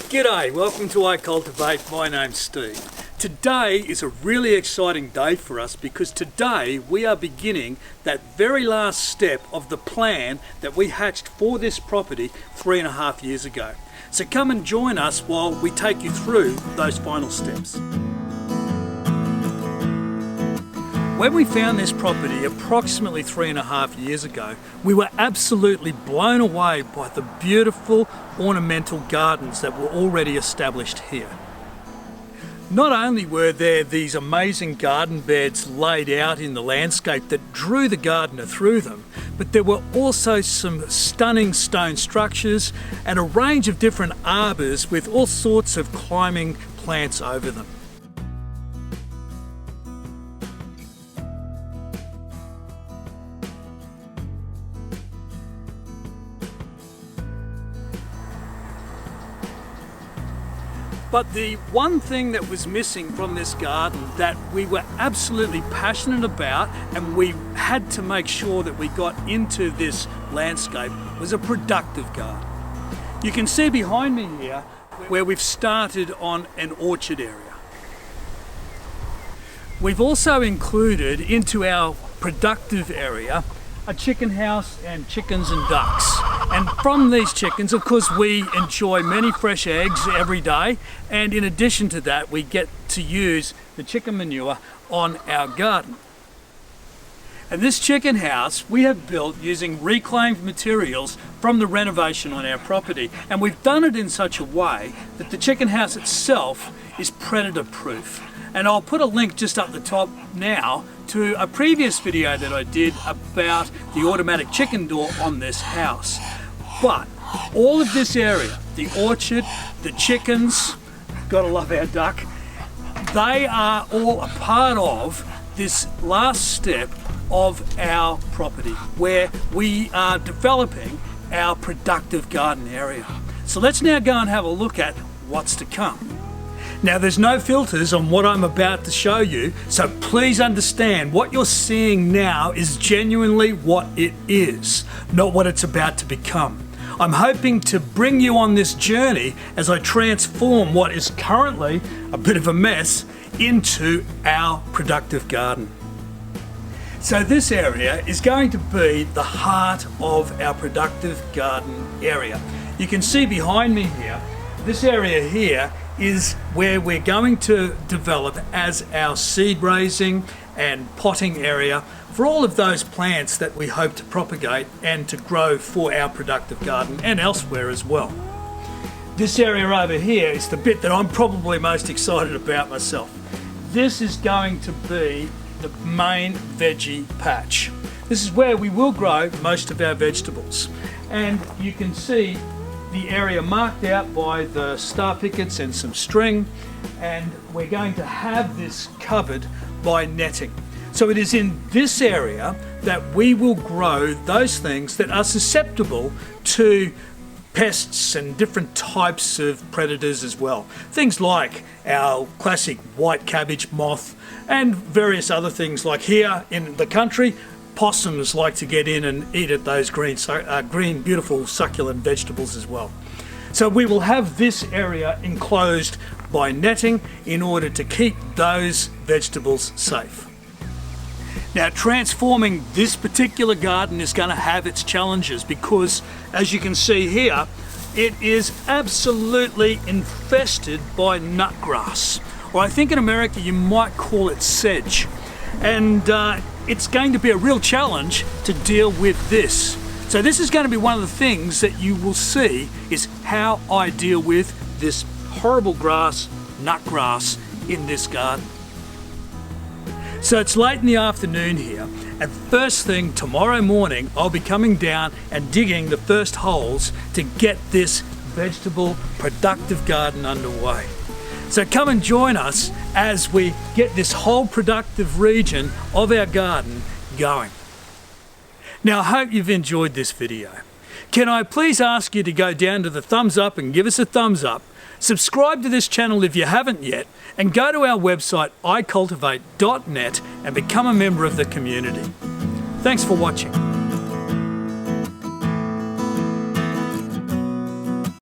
G'day, welcome to I Cultivate. My name's Steve. Today is a really exciting day for us because today we are beginning that very last step of the plan that we hatched for this property 3.5 years ago. So come and join us while we take you through those final steps. When we found this property approximately 3.5 years ago, we were absolutely blown away by the beautiful ornamental gardens that were already established here. Not only were there these amazing garden beds laid out in the landscape that drew the gardener through them, but there were also some stunning stone structures and a range of different arbours with all sorts of climbing plants over them. But the one thing that was missing from this garden that we were absolutely passionate about and we had to make sure that we got into this landscape was a productive garden. You can see behind me here where we've started on an orchard area. We've also included into our productive area a chicken house and chickens and ducks. And from these chickens, of course, we enjoy many fresh eggs every day. And in addition to that, we get to use the chicken manure on our garden. And this chicken house we have built using reclaimed materials from the renovation on our property. And we've done it in such a way that the chicken house itself is predator proof. And I'll put a link just up the top now to a previous video that I did about the automatic chicken door on this house. But all of this area, the orchard, the chickens, gotta love our duck, they are all a part of this last step of our property where we are developing our productive garden area. So let's now go and have a look at what's to come. Now there's no filters on what I'm about to show you, so please understand what you're seeing now is genuinely what it is, not what it's about to become. I'm hoping to bring you on this journey as I transform what is currently a bit of a mess into our productive garden. So this area is going to be the heart of our productive garden area. You can see behind me here, this area here is where we're going to develop as our seed raising and potting area for all of those plants that we hope to propagate and to grow for our productive garden and elsewhere as well. This area over here is the bit that I'm probably most excited about myself. This is going to be the main veggie patch. This is where we will grow most of our vegetables. And you can see the area marked out by the star pickets and some string, and we're going to have this covered by netting. So it is in this area that we will grow those things that are susceptible to pests and different types of predators as well. Things like our classic white cabbage moth and various other things like here in the country, possums like to get in and eat at those green, beautiful succulent vegetables as well. So we will have this area enclosed by netting in order to keep those vegetables safe. Now transforming this particular garden is going to have its challenges because, as you can see here, it is absolutely infested by nutgrass, or I think in America you might call it sedge. And it's going to be a real challenge to deal with this. So this is going to be one of the things that you will see is how I deal with this horrible grass, nutgrass, in this garden. So it's late in the afternoon here, and first thing tomorrow morning I'll be coming down and digging the first holes to get this vegetable productive garden underway. So come and join us as we get this whole productive region of our garden going. Now I hope you've enjoyed this video. Can I please ask you to go down to the thumbs up and give us a thumbs up, subscribe to this channel if you haven't yet, and go to our website icultivate.net and become a member of the community. Thanks for watching.